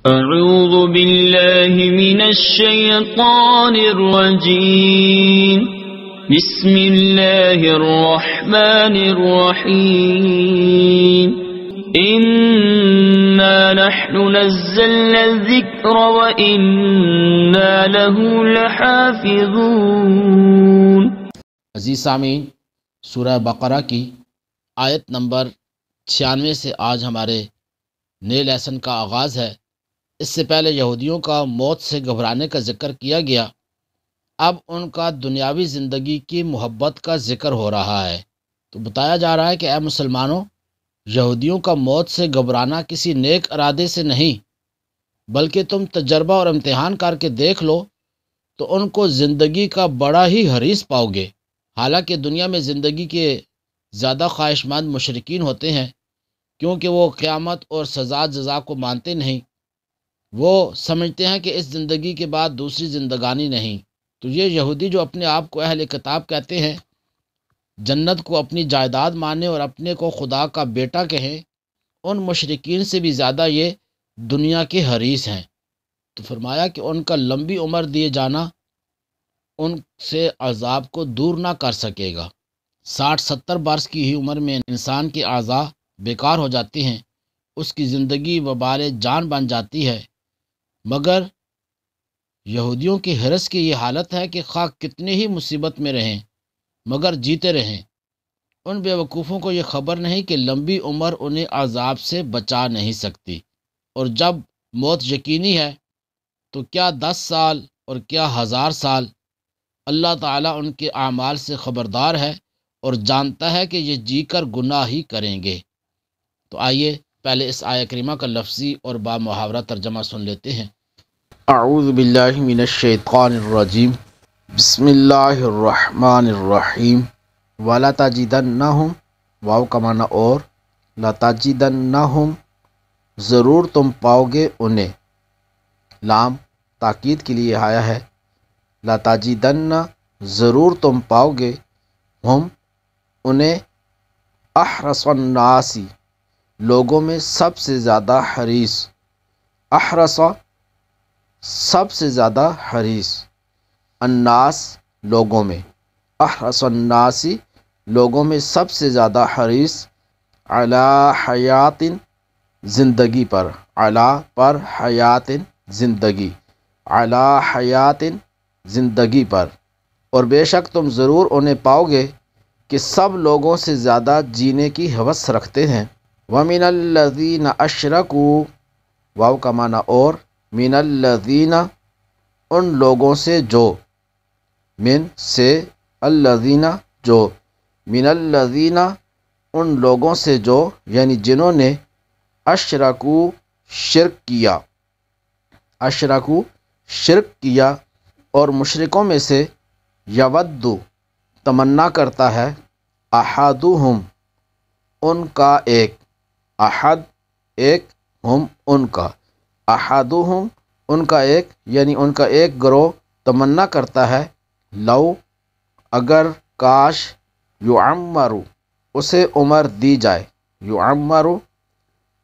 أعوذ بالله من الشيطان الرجيم بسم الله الرحمن الرحيم إنا نحن نزلنا الذكر وإنا له لحافظون۔ عزیز سامعین، سورہ بقرہ کی آیت نمبر 96 سے آج ہمارے نئے لیسن کا آغاز ہے۔ اس سے پہلے یہودیوں کا موت سے گھبرانے کا ذکر کیا گیا، اب ان کا دنیاوی زندگی کی محبت کا ذکر ہو رہا ہے۔ تو بتایا جا رہا ہے کہ اے مسلمانوں، یہودیوں کا موت سے گھبرانا کسی نیک ارادے سے نہیں، بلکہ تم تجربہ اور امتحان کر کے دیکھ لو تو ان کو زندگی کا بڑا ہی حریص پاؤ گے۔ حالانکہ دنیا میں زندگی کے زیادہ خواہش مند مشرکین ہوتے ہیں، کیونکہ وہ قیامت اور سزا جزا کو مانتے نہیں۔ وہ سمجھتے ہیں کہ اس زندگی کے بعد دوسری زندگانی نہیں۔ تو یہ یہودی جو اپنے آپ کو اہل کتاب کہتے ہیں، جنت کو اپنی جائیداد مانیں اور اپنے کو خدا کا بیٹا کہیں، ان مشرکین سے بھی زیادہ یہ دنیا کے حریص ہیں۔ تو فرمایا کہ ان کا لمبی عمر دیے جانا ان سے عذاب کو دور نہ کر سکے گا۔ 60-70 برس کی ہی عمر میں انسان کے اعضاء بیکار ہو جاتے ہیں، اس کی زندگی وبال جان بن جاتی ہے۔ مگر یہودیوں کی حرص کی یہ حالت ہے کہ خواہ کتنے ہی مصیبت میں رہیں مگر جیتے رہیں۔ ان بیوقوفوں کو یہ خبر نہیں کہ لمبی عمر انہیں عذاب سے بچا نہیں سکتی، اور جب موت یقینی ہے تو کیا 10 سال اور کیا 1000 سال، اللہ تعالیٰ ان کے اعمال سے خبردار ہے اور جانتا ہے کہ یہ جی کر گناہ ہی کریں گے۔ تو آئیے پہلے اس آیہ کریمہ کا لفظی اور با محاورہ ترجمہ سن لیتے ہیں۔ اعوذ باللہ من الشیطان الرجیم، بسم اللہ الرحمن الرحیم۔ وَلَا تَجِدَنَّهُمْ، واو کا معنی اور، لَتَجِدَنَّهُمْ، ضرور تم پاؤ گے انہیں، لام تاکید کے لیے آیا ہے، لَتَجِدَنَّ، ضرور تم پاؤ گے، ہم انہیں، احرص الناس، لوگوں میں سب سے زیادہ حریص، احرص سب سے زیادہ حریص، الناس لوگوں میں، احرص الناس لوگوں میں سب سے زیادہ حریص، علی حیات زندگی پر، علی پر، حیات زندگی، علی حیات زندگی پر، اور بے شک تم ضرور انہیں پاؤ گے کہ سب لوگوں سے زیادہ جینے کی ہوس رکھتے ہیں۔ وَمِنَ الَّذِينَ أَشْرَكُوا، واو کا معنی اور، من الذین، ان لوگوں سے جو، من سے، الذین جو، من الذین ان لوگوں سے جو، یعنی جنہوں نے، اشرکو شرک کیا، اشرکو شرک کیا، اور مشرکوں میں سے، یود تمنا کرتا ہے، احدہم ان کا ایک، احد ایک، ہم ان کا، احدہم ان کا ایک، یعنی ان کا ایک گروہ تمنا کرتا ہے، لو اگر، کاش، یعمر اسے عمر دی جائے، یعمر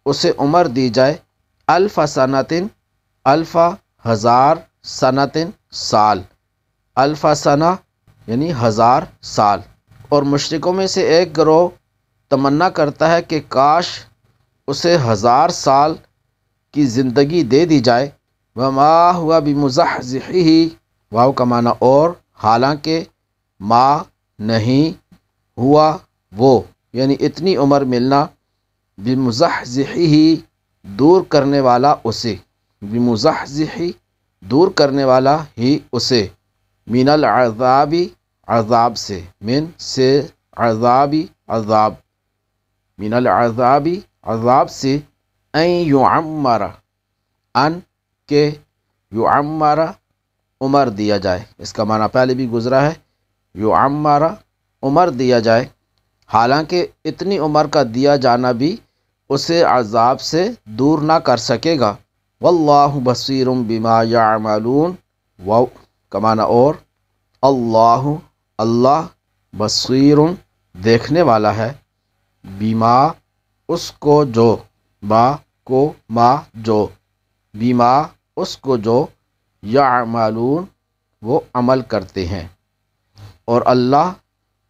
اسے عمر دی جائے، الف سنۃ، الف ہزار، سنۃ سال، الف سنہ یعنی 1000 سال۔ اور مشرکوں میں سے ایک گروہ تمنا کرتا ہے کہ کاش اسے 1000 سال کی زندگی دے دی جائے، وما ہوا بمزحزحہ، واو کا معنی اور، حالانکہ ما نہیں، ہوا وہ، یعنی اتنی عمر ملنا، بمزحزحہ دور کرنے والا اسے، بمزحزحہ دور کرنے والا ہی اسے، من العذاب عذاب سے، من سے، عذاب عذاب، من العذاب عذاب سے، ان یعمر ان کے، یعمر عمر دیا جائے، اس کا معنی پہلے بھی گزرا ہے، یعمر عمر دیا جائے، حالانکہ اتنی عمر کا دیا جانا بھی اسے عذاب سے دور نہ کر سکے گا۔ واللہ بصیر بما یعملون، واو کا معنی اور، اللہ اللہ، بصیر دیکھنے والا ہے، بما اس کو جو، با کو ما جو، بیما اس کو جو یعملون وہ عمل کرتے ہیں، اور اللہ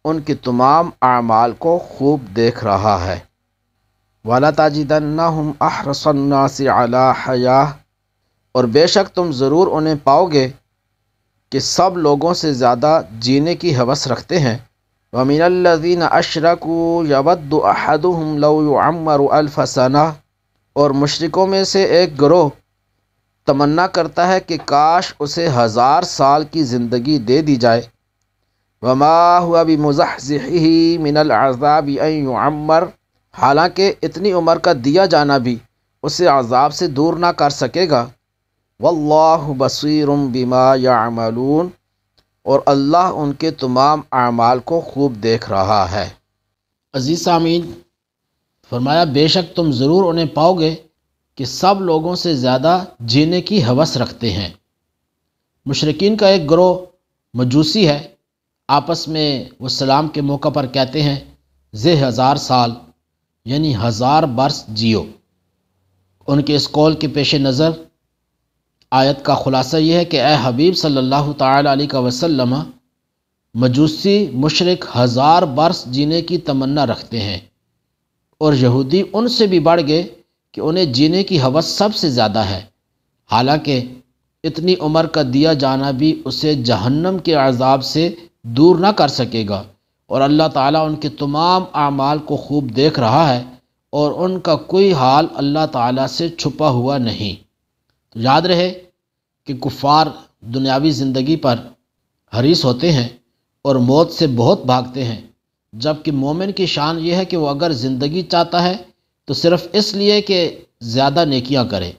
ان کے تمام اعمال کو خوب دیکھ رہا ہے۔ وَلَتَجِدَنَّهُمْ أَحْرَصَ النَّاسِ عَلَىٰ حَيَاةٍ، اور بے شک تم ضرور انہیں پاؤ گے کہ سب لوگوں سے زیادہ جینے کی ہوس رکھتے ہیں۔ وَمِنَ الَّذِينَ أَشْرَكُوا يَوَدُّ أَحَدُهُمْ لَوْ يُعَمَّرُ أَلْفَ سَنَةٍ، اور مشرکوں میں سے ایک گروہ تمنا کرتا ہے کہ کاش اسے 1000 سال کی زندگی دے دی جائے۔ وَمَا هُوَ بِمُزَحْزِحِهِ مِنَ الْعَذَابِ أَن يُعَمَّرَ، حالانکہ اتنی عمر کا دیا جانا بھی اسے عذاب سے دور نہ کر سکے گا۔ وَاللَّهُ بَصِيرٌ بِمَا يَعْمَلُونَ، اور اللہ ان کے تمام اعمال کو خوب دیکھ رہا ہے۔ عزیز سامعین، فرمایا بے شک تم ضرور انہیں پاؤ گے کہ سب لوگوں سے زیادہ جینے کی ہوس رکھتے ہیں۔ مشرکین کا ایک گروہ مجوسی ہے، آپس میں وہ سلام کے موقع پر کہتے ہیں زِ 1000 سال یعنی 1000 برس جیو۔ ان کے اس قول کے پیش نظر آیت کا خلاصہ یہ ہے کہ اے حبیب صلی اللہ تعالی علیہ وسلم، مجوسی مشرک 1000 برس جینے کی تمنا رکھتے ہیں، اور یہودی ان سے بھی بڑھ گئے کہ انہیں جینے کی ہوس سب سے زیادہ ہے، حالانکہ اتنی عمر کا دیا جانا بھی اسے جہنم کے عذاب سے دور نہ کر سکے گا، اور اللہ تعالیٰ ان کے تمام اعمال کو خوب دیکھ رہا ہے، اور ان کا کوئی حال اللہ تعالیٰ سے چھپا ہوا نہیں۔ تو یاد رہے کہ کفار دنیاوی زندگی پر حریص ہوتے ہیں اور موت سے بہت بھاگتے ہیں، جبکہ مومن کی شان یہ ہے کہ وہ اگر زندگی چاہتا ہے تو صرف اس لیے کہ زیادہ نیکیاں کرے،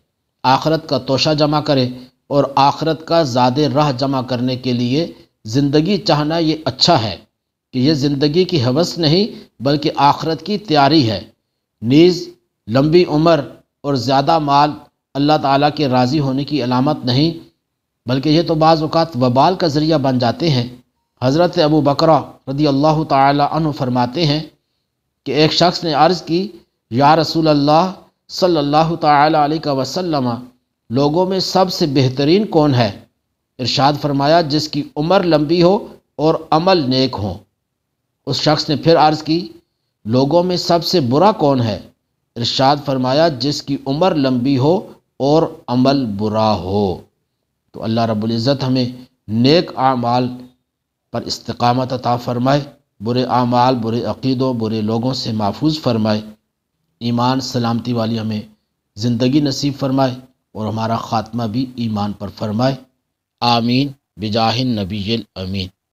آخرت کا توشہ جمع کرے، اور آخرت کا زاد راہ جمع کرنے کے لیے زندگی چاہنا یہ اچھا ہے کہ یہ زندگی کی ہوس نہیں بلکہ آخرت کی تیاری ہے۔ نیز لمبی عمر اور زیادہ مال اللہ تعالیٰ کے راضی ہونے کی علامت نہیں، بلکہ یہ تو بعض اوقات وبال کا ذریعہ بن جاتے ہیں۔ حضرت ابو بکر رضی اللہ تعالی عنہ فرماتے ہیں کہ ایک شخص نے عرض کی یا رسول اللہ صلی اللہ تعالی علیہ وسلم، لوگوں میں سب سے بہترین کون ہے؟ ارشاد فرمایا جس کی عمر لمبی ہو اور عمل نیک ہو۔ اس شخص نے پھر عرض کی لوگوں میں سب سے برا کون ہے؟ ارشاد فرمایا جس کی عمر لمبی ہو اور عمل برا ہو۔ تو اللہ رب العزت ہمیں نیک اعمال پر استقامت عطا فرمائے، برے اعمال، برے عقیدوں، برے لوگوں سے محفوظ فرمائے، ایمان سلامتی والی ہمیں زندگی نصیب فرمائے، اور ہمارا خاتمہ بھی ایمان پر فرمائے۔ آمین بجاہ النبی الامین۔